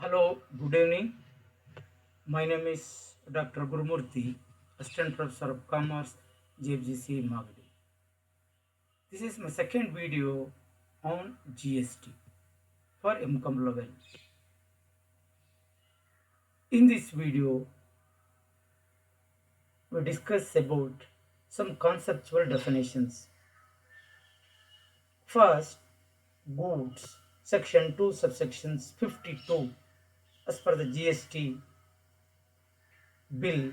Hello, good evening. My name is Dr. Gurumurthy, Assistant Professor of Commerce, JFGC Magadi. This is my second video on GST for income level. In this video, we discuss about some conceptual definitions. First, goods, section 2, subsections 52. As per the GST bill,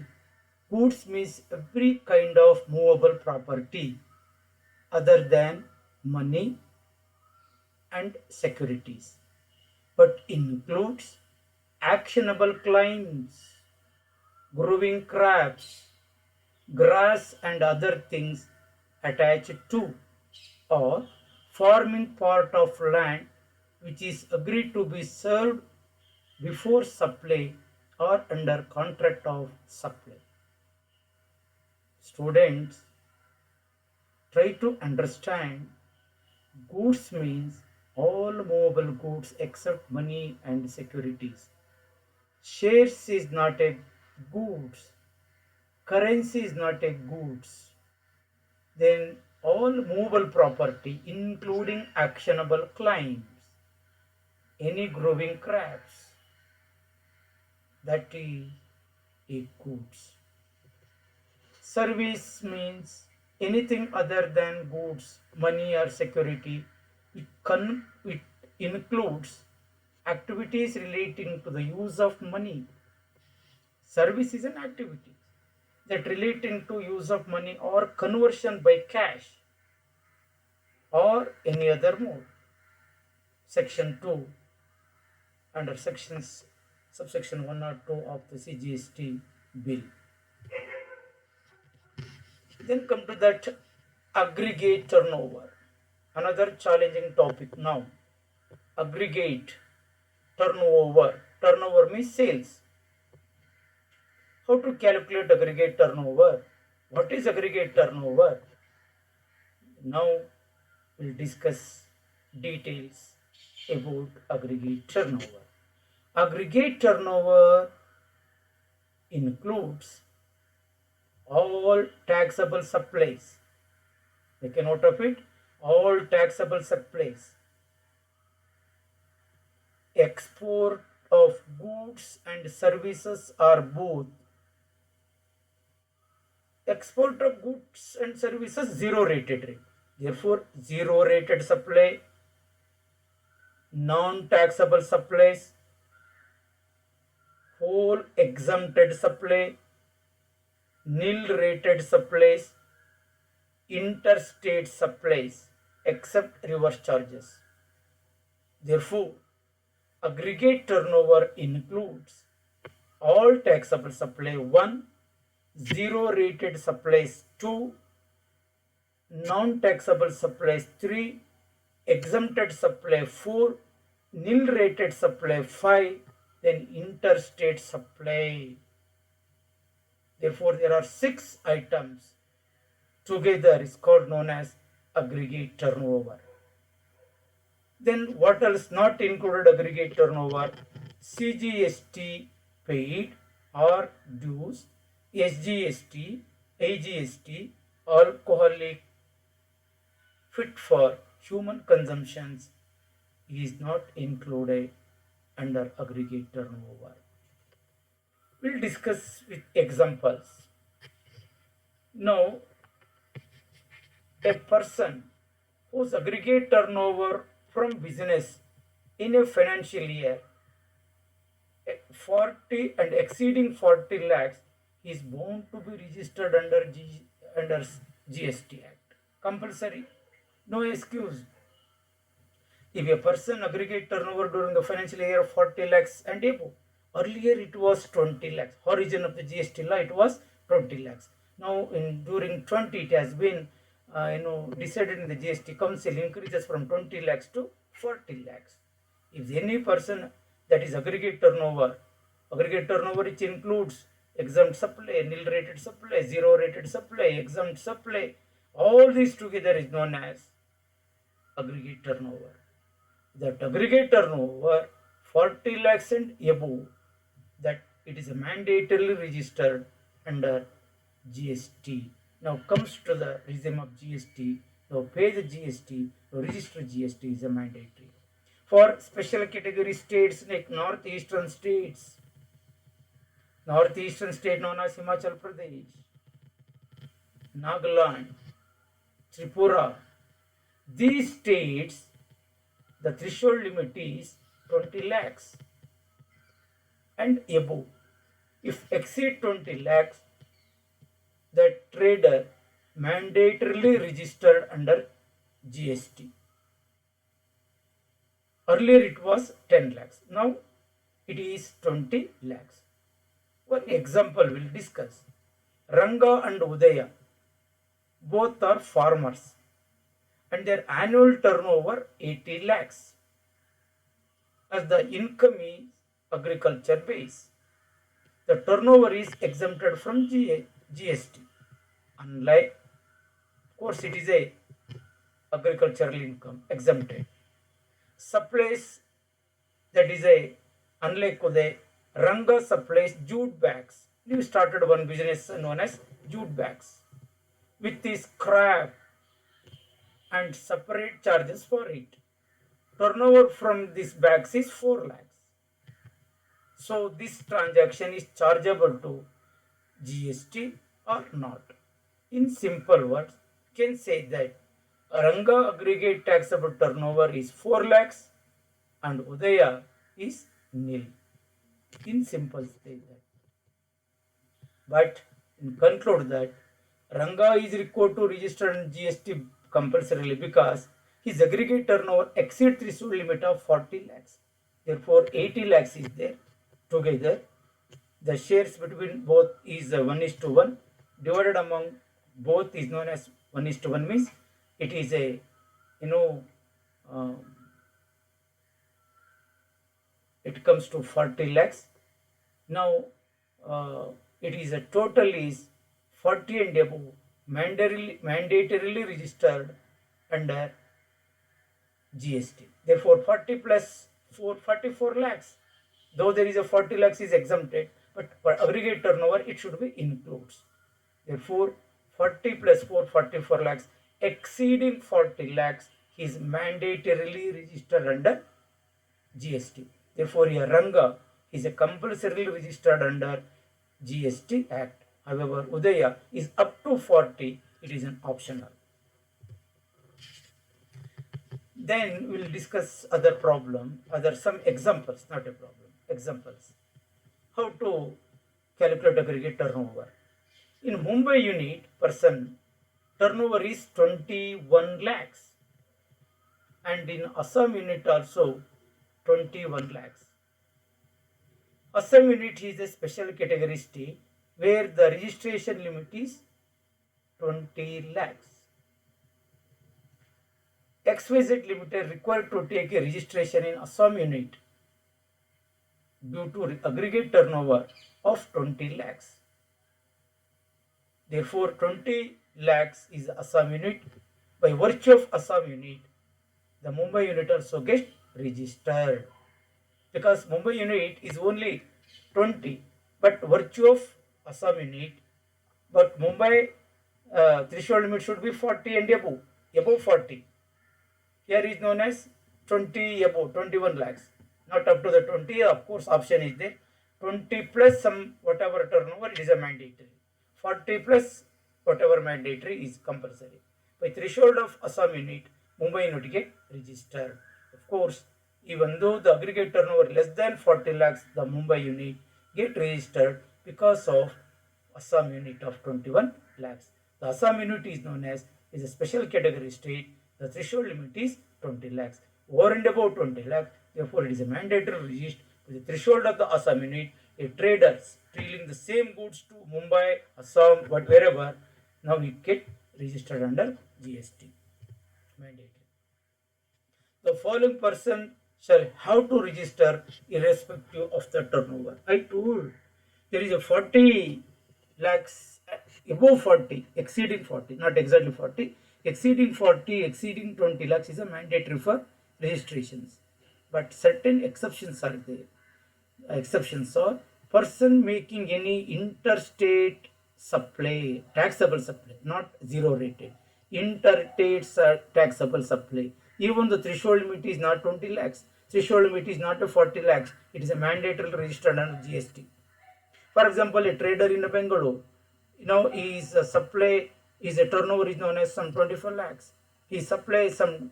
goods means every kind of movable property other than money and securities, but includes actionable claims, growing crops, grass and other things attached to or forming part of land which is agreed to be served before supply or under contract of supply. Students, try to understand goods means all movable goods except money and securities. Shares is not a goods. Currency is not a goods. Then all movable property including actionable claims, any growing crops, that is a goods. Service means anything other than goods, money or security. It includes activities relating to the use of money. Service is an activity that relating to use of money or conversion by cash or any other mode. Section 2 under sections subsection 1 or 2 of the CGST bill. Then come to that aggregate turnover. Another challenging topic now. Aggregate turnover. Turnover means sales. How to calculate aggregate turnover? What is aggregate turnover? Now we'll discuss details about aggregate turnover. Aggregate turnover includes all taxable supplies. Make a note of it. All taxable supplies. Export of goods and services are both. Export of goods and services, zero rated rate. Therefore, zero rated supply, non-taxable supplies, whole exempted supply, nil rated supplies, interstate supplies except reverse charges. Therefore, aggregate turnover includes all taxable supply 1, zero rated supplies 2, non-taxable supplies 3, exempted supply 4, nil rated supply 5, then interstate supply. Therefore, there are 6 items together is called known as aggregate turnover. Then what else not included aggregate turnover? CGST paid or dues, SGST, AGST, alcoholic fit for human consumptions is not included under aggregate turnover. We'll discuss with examples. Now, a person whose aggregate turnover from business in a financial year 40 and exceeding 40 lakhs is bound to be registered under GST Act. Compulsory, no excuse. If a person aggregate turnover during the financial year of 40 lakhs and above, earlier it was 20 lakhs. Origin of the GST law, it was 20 lakhs. Now during 20 it has been decided in the GST Council increases from 20 lakhs to 40 lakhs. If any person that is aggregate turnover which includes exempt supply, nil rated supply, zero rated supply, exempt supply, all these together is known as aggregate turnover. That aggregate turnover 40 lakhs and above, that it is mandatorily registered under GST. Now comes to the regime of GST. Now pay the GST, now register GST is a mandatory. For special category states like northeastern states, northeastern state known as Himachal Pradesh, Nagaland, Tripura, these states, the threshold limit is 20 lakhs and above. If exceed 20 lakhs, the trader mandatorily registered under GST. Earlier it was 10 lakhs. Now it is 20 lakhs. One example we'll discuss. Ranga and Udaya, both are farmers and their annual turnover 80 lakhs. As the income is agriculture base, the turnover is exempted from GST. Unlike, of course, it is a agricultural income exempted. Supplies, that is a, unlike Uday, Ranga supplies jute bags. We started one business known as jute bags with the scrap and separate charges for it. Turnover from these bags is 4 lakhs. So this transaction is chargeable to GST or not. In simple words, you can say that Ranga aggregate taxable turnover is 4 lakhs and Udaya is nil. In simple say that. But in conclude that Ranga is required to register in GST compulsorily because his aggregate turnover exceeds threshold limit of 40 lakhs. Therefore, 80 lakhs is there together. The shares between both is 1:1. Divided among both is known as 1:1 means it is a, it comes to 40 lakhs. Now, it is a total is 40 and above mandatorily registered under GST. Therefore, 40 plus 4, 44 lakhs. Though there is a 40 lakhs is exempted, but for aggregate turnover, it should be includes. Therefore, 40 plus 4, 44 lakhs. Exceeding 40 lakhs is mandatorily registered under GST. Therefore, a Ranga is a compulsorily registered under GST Act. However, Udaya is up to 40, it is an optional. Then we will discuss other problem, some examples, not a problem, examples. How to calculate aggregate turnover. In Mumbai unit, person turnover is 21 lakhs and in Assam unit also 21 lakhs. Assam unit is a special category state where the registration limit is 20 lakhs. XYZ Limited required to take a registration in Assam unit due to aggregate turnover of 20 lakhs. Therefore, 20 lakhs is Assam unit. By virtue of Assam unit, the Mumbai unit also gets registered. Because Mumbai unit is only 20, but virtue of Assam unit, but Mumbai threshold limit should be 40 and above 40. Here is known as 20 above, 21 lakhs. Not up to the 20, of course, option is there. 20 plus some whatever turnover, it is a mandatory. 40 plus whatever mandatory is compulsory. By threshold of Assam unit, Mumbai unit get registered. Of course, even though the aggregate turnover less than 40 lakhs, the Mumbai unit get registered because of Assam unit of 21 lakhs. The Assam unit is known as is a special category state. The threshold limit is 20 lakhs. Over and above 20 lakhs, therefore it is a mandatory register with the threshold of the Assam unit. A traders dealing the same goods to Mumbai, Assam, but wherever, now we get registered under GST. Mandatory. The following person shall have to register irrespective of the turnover. I told there is a 40 lakhs, above 40, exceeding 40, not exactly 40, exceeding 40, exceeding 20 lakhs is a mandatory for registrations. but certain exceptions are there. Exceptions are person making any interstate supply, taxable supply, not zero rated. Interstate taxable supply. Even the threshold limit is not 20 lakhs. Threshold limit is not a 40 lakhs. It is a mandatory registered under GST. For example, a trader in Bangalore, his supply is a turnover is known as some 24 lakhs. He supplies some,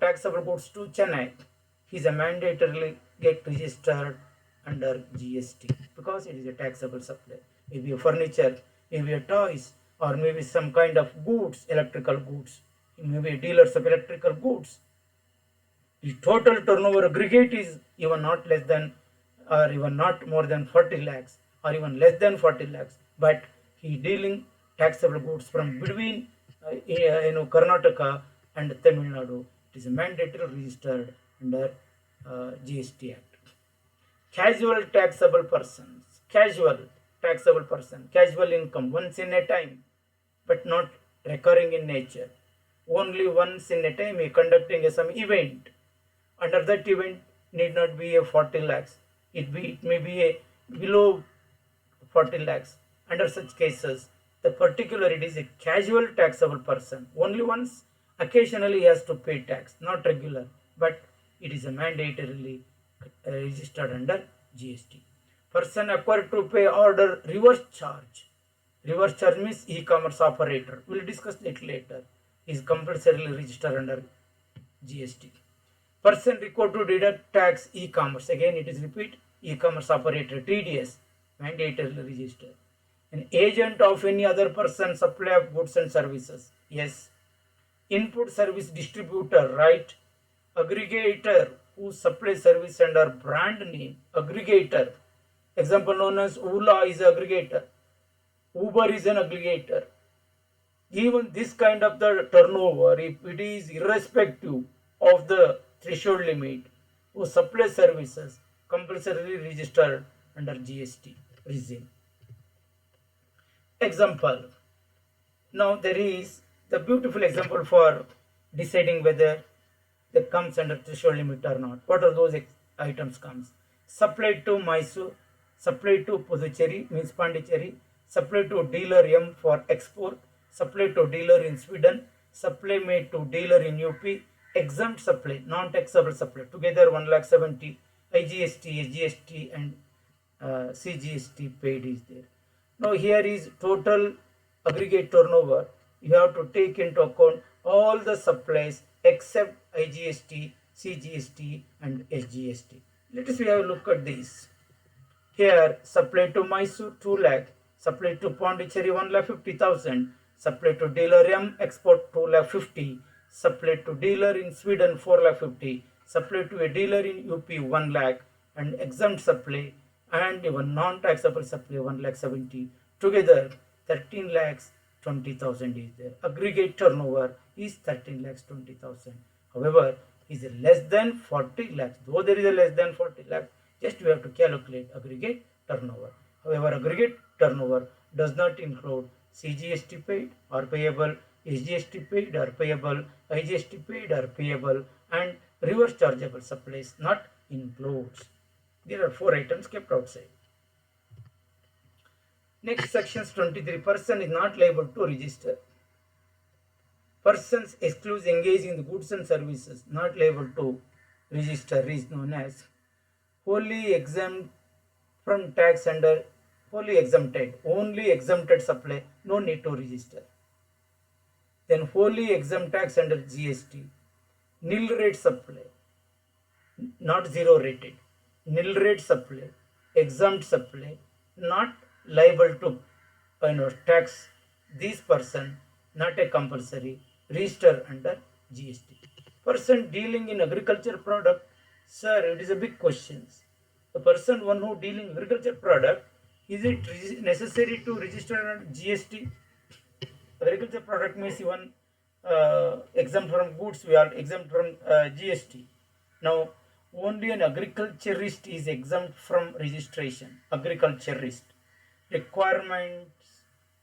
taxable goods to Chennai. He's a mandatorily get registered under GST because it is a taxable supply. Maybe a furniture, maybe a toys, or maybe some kind of goods, electrical goods, maybe dealers of electrical goods. The total turnover aggregate is even not less than or even not more than 40 lakhs or even less than 40 lakhs, but he dealing taxable goods from between Karnataka and Tamil Nadu. It is mandatory registered under GST Act. Casual taxable persons, casual income once in a time, but not recurring in nature. Only once in a time he conducting some event. Under that event need not be a 40 lakhs. It may be a below 40 lakhs. Under such cases, the particular it is a casual taxable person. Only once, occasionally he has to pay tax, not regular, but it is a mandatorily registered under GST. Person acquired to pay order reverse charge. Reverse charge means e-commerce operator. We will discuss it later. Is compulsorily registered under GST. Person required to deduct tax e-commerce. Again, it is repeat e-commerce operator TDS mandatorily registered. An agent of any other person supply of goods and services. Yes. Input service distributor, right? Aggregator who supply service under brand name. Aggregator. Example known as Ola is aggregator. Uber is an aggregator. Even this kind of the turnover, if it is irrespective of the threshold limit, who supply services compulsorily registered under GST regime. Example. Now there is the beautiful example for deciding whether that comes under threshold limit or not. What are those items comes? Supplied to Mysore, supplied to Puducherry means Pondicherry, supplied to dealer M for export, supply to dealer in Sweden, supply made to dealer in UP, exempt supply, non-taxable supply, together 1,70,000, IGST, SGST and CGST paid is there. Now here is total aggregate turnover. You have to take into account all the supplies except IGST, CGST and SGST. Let us have a look at these. Here supply to Mysore 2 lakh, supply to Pondicherry 1,50,000, supply to dealer M export 2,50,000, supply to dealer in Sweden 4,50,000, supply to a dealer in UP 1 lakh and exempt supply and even non-taxable supply 1,70,000. Together 13 lakhs 20,000 is there. Aggregate turnover is 13 lakhs 20,000. However, is less than 40 lakhs. Though there is a less than 40 lakhs, just we have to calculate aggregate turnover. However, aggregate turnover does not include CGST paid or payable, SGST paid or payable, IGST paid or payable, and reverse chargeable supplies not includes. There are 4 items kept outside. Next, sections 23. Person is not liable to register. Persons excludes engaging in the goods and services not liable to register is known as wholly exempt from tax under wholly exempted, only exempted supply, no need to register. Then wholly exempt tax under GST, nil rate supply, not zero rated, nil rate supply, exempt supply, not liable to tax. This person not a compulsory register under GST. Person dealing in agriculture product, sir, it is a big question. The person one who dealing agriculture product, is it necessary to register under GST? Agriculture product means even exempt from goods, we are exempt from GST. Now, only an agriculturist is exempt from registration. Agriculturist. Requirements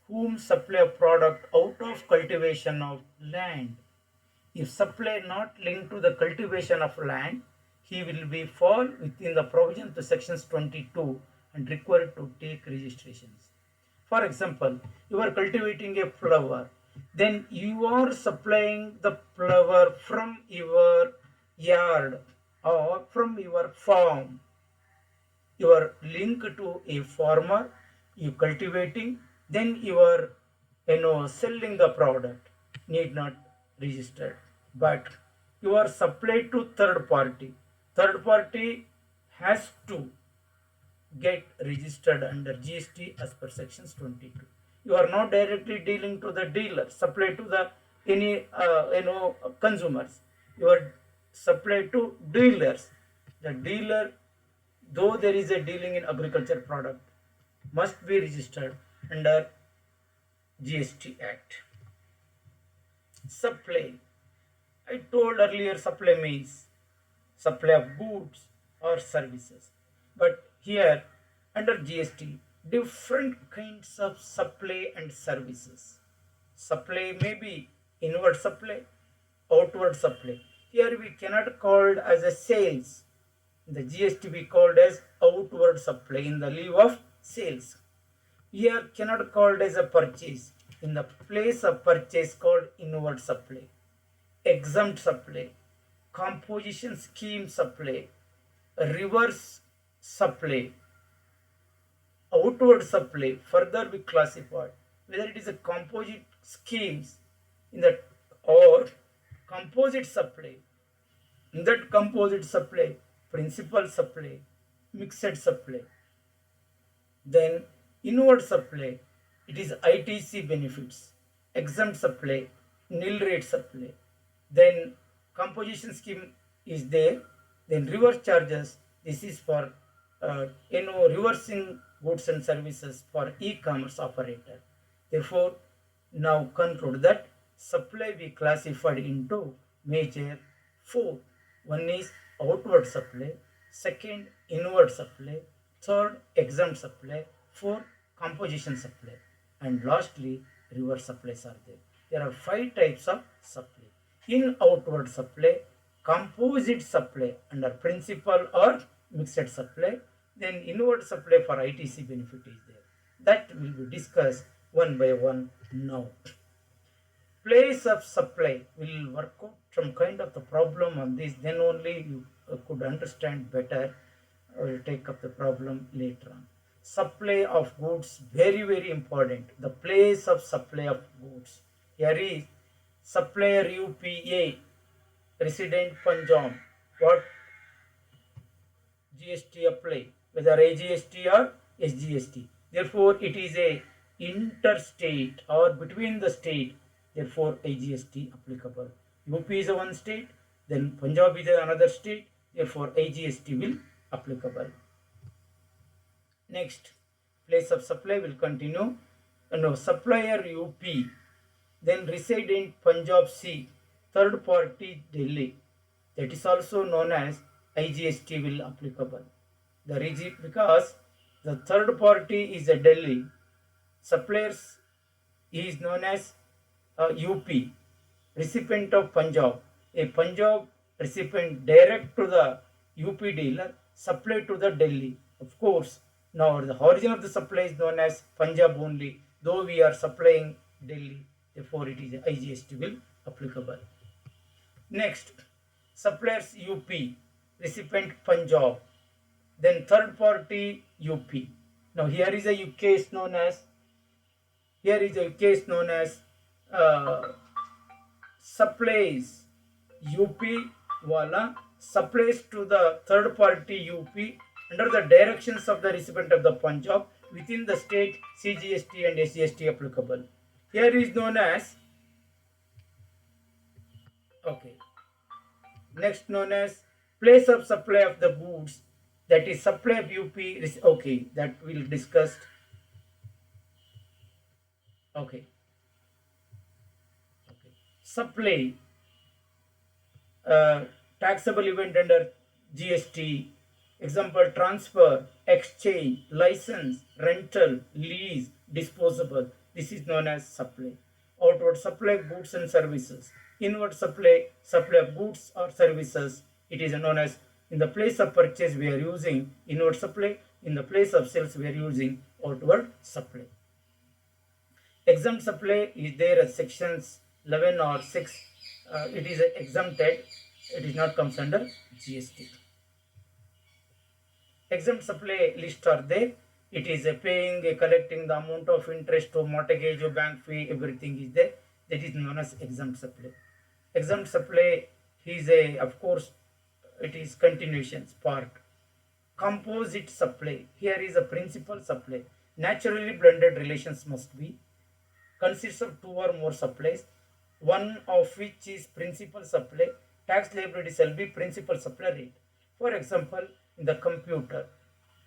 whom supply a product out of cultivation of land. If supply not linked to the cultivation of land, he will be fall within the provision to sections 22 and required to take registrations. For example, you are cultivating a flower, then you are supplying the flower from your yard or from your farm. You are linked to a farmer, you cultivating, then you are selling the product, need not registered. But you are supplied to third party. Third party has to get registered under GST as per sections 22. You are not directly dealing to the dealer, supply to the any consumers. You are supply to dealers. The dealer, though there is a dealing in agriculture product, must be registered under GST Act. Supply. I told earlier supply means supply of goods or services. But here under GST, different kinds of supply and services. Supply may be inward supply, outward supply. Here we cannot call it as a sales. In the GST we called as outward supply in the lieu of sales. Here cannot called as a purchase. In the place of purchase called inward supply. Exempt supply, composition scheme supply, reverse supply, outward supply. Further we classify whether it is a composite schemes in that or composite supply. In that composite supply, principal supply, mixed supply. Then inward supply, it is ITC benefits, exempt supply, nil rate supply. Then composition scheme is there. Then reverse charges, this is for reversing goods and services for e-commerce operator. Therefore, now conclude that supply we classified into major four. One is outward supply, second inward supply, third exempt supply, fourth composition supply, and lastly reverse supplies are there. There are 5 types of supply. In outward supply, composite supply under principal or mixed supply, then inward supply for ITC benefit is there. That will be discussed one by one now. Place of supply will work out some kind of the problem on this, then only you could understand better. I will take up the problem later on. Supply of goods, very important. The place of supply of goods. Here is supplier UPA, resident Punjab. What GST apply? Whether AGST or SGST. Therefore, it is a interstate or between the state. Therefore, AGST applicable. UP is a one state, then Punjab is another state. Therefore, AGST will applicable. Next, place of supply will continue. Supplier UP, then resident Punjab C, third party Delhi. That is also known as IGST will applicable. The reason because the third party is a Delhi, suppliers is known as UP, recipient of Punjab. A Punjab recipient direct to the UP dealer, supply to the Delhi. Of course, now the origin of the supply is known as Punjab only, though we are supplying Delhi. Therefore, it is IGST will applicable. Next, suppliers UP, recipient Punjab, then third party UP. Now here is a case known as supplies UP wala supplies to the third party UP under the directions of the recipient of the Punjab within the state CGST and SGST applicable. Here is known as next known as place of supply of the goods, that is supply of UP. That we'll discuss. Supply taxable event under GST. Example: transfer, exchange, license, rental, lease, disposable. This is known as supply. Outward supply of goods and services. Inward supply of goods or services. It is known as In the place of purchase, we are using inward supply. In the place of sales, we are using outward supply. Exempt supply is there as sections 11 or 6. It is exempted. It is not comes under GST. Exempt supply list are there. It is paying, collecting the amount of interest to mortgage or bank fee, everything is there. That is known as exempt supply. Exempt supply is of course, it is continuations part. Composite supply. Here is a principal supply. Naturally blended relations must be. Consists of two or more supplies, one of which is principal supply. Tax liability shall be principal supply rate. For example, in the computer,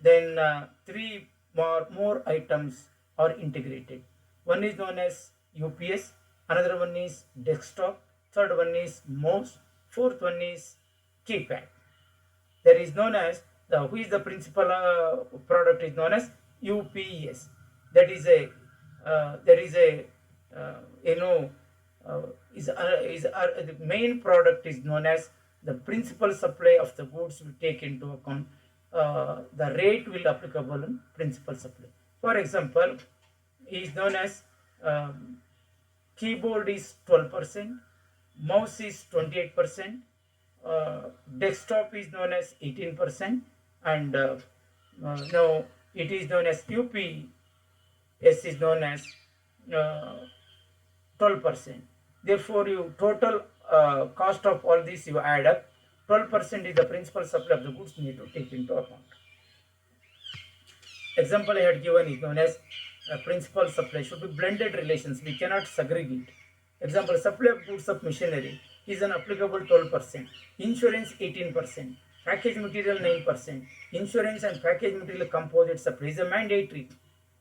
then three more items are integrated. One is known as UPS, another one is desktop, third one is mouse, fourth one is keypad. There is known as who is the principal product is known as UPS. That is a there is a the main product is known as the principal supply of the goods we take into account. The rate will applicable in principal supply. For example, is known as keyboard is 12%, mouse is 28%, desktop is known as 18%, and now it is known as UPS is known as 12%. Therefore, you total cost of all these you add up. 12% is the principal supply of the goods need to take into account. Example I had given is known as principal supply should be blended relations. We cannot segregate. Example, supply of goods of machinery is an applicable 12%. Insurance 18%. Package material 9%. Insurance and package material composite supply is a mandatory.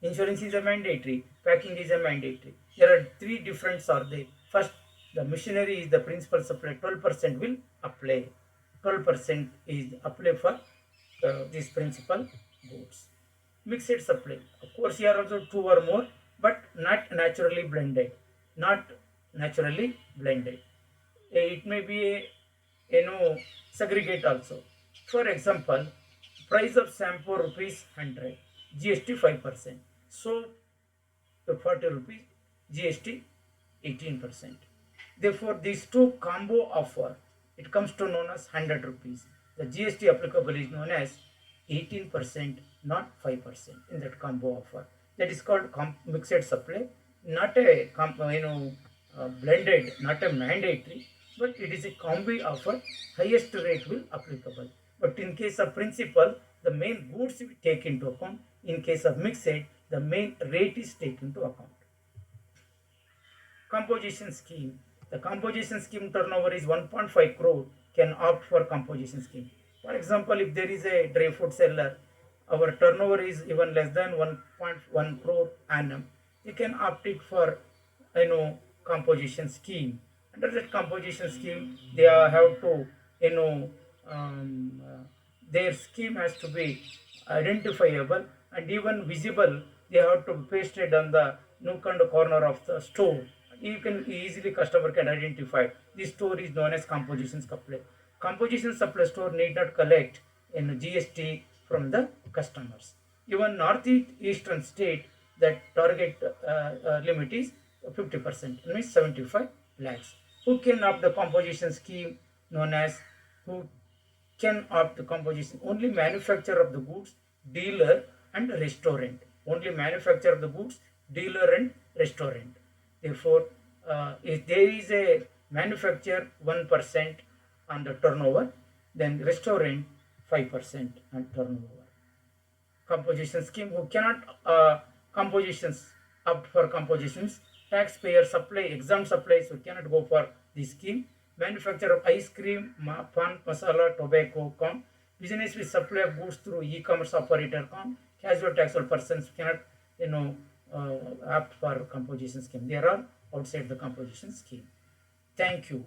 Insurance is a mandatory. Packing is a mandatory. There are three difference are there. First, the machinery is the principal supply. 12% will apply. 12% is apply for these principal goods. Mixed supply. Of course, here also two or more, but not naturally blended. Not naturally blended. It may be a segregate also. For example, price of shampoo rupees 100, GST 5%. So 40 rupees, GST 18%. Therefore, these two combo offer, it comes to known as 100 rupees. The GST applicable is known as 18%, not 5% in that combo offer. That is called mixed supply, not a blended, not a mandatory, but it is a combi offer. Highest rate will applicable. But in case of principal, the main goods we take into account. In case of mixed, the main rate is taken into account. Composition scheme. The composition scheme turnover is 1.5 crore can opt for composition scheme. For example, if there is a dry food seller, our turnover is even less than 1.1 crore annum, you can opt it for composition scheme. Under that composition scheme, they have to their scheme has to be identifiable and even visible. They have to be pasted on the nook and corner of the store. You can easily customer can identify this store is known as composition supply. Composition supply store need not collect GST from the customers. Even northeastern state that target limit is 50%, means 75 lakhs. Who can opt the composition scheme known as who can opt the composition? Only manufacturer of the goods, dealer and restaurant. Only manufacturer of the goods, dealer and restaurant. Therefore, if there is a manufacturer 1% on the turnover, then restaurant 5% on turnover. Composition scheme who cannot compositions opt for compositions. Taxpayer supply exempt supplies who cannot go for this scheme. Manufacturer of ice cream, pan, masala, tobacco count. Business with supply of goods through e-commerce operator count. Casual taxable persons cannot opt for composition scheme. They are all outside the composition scheme. Thank you.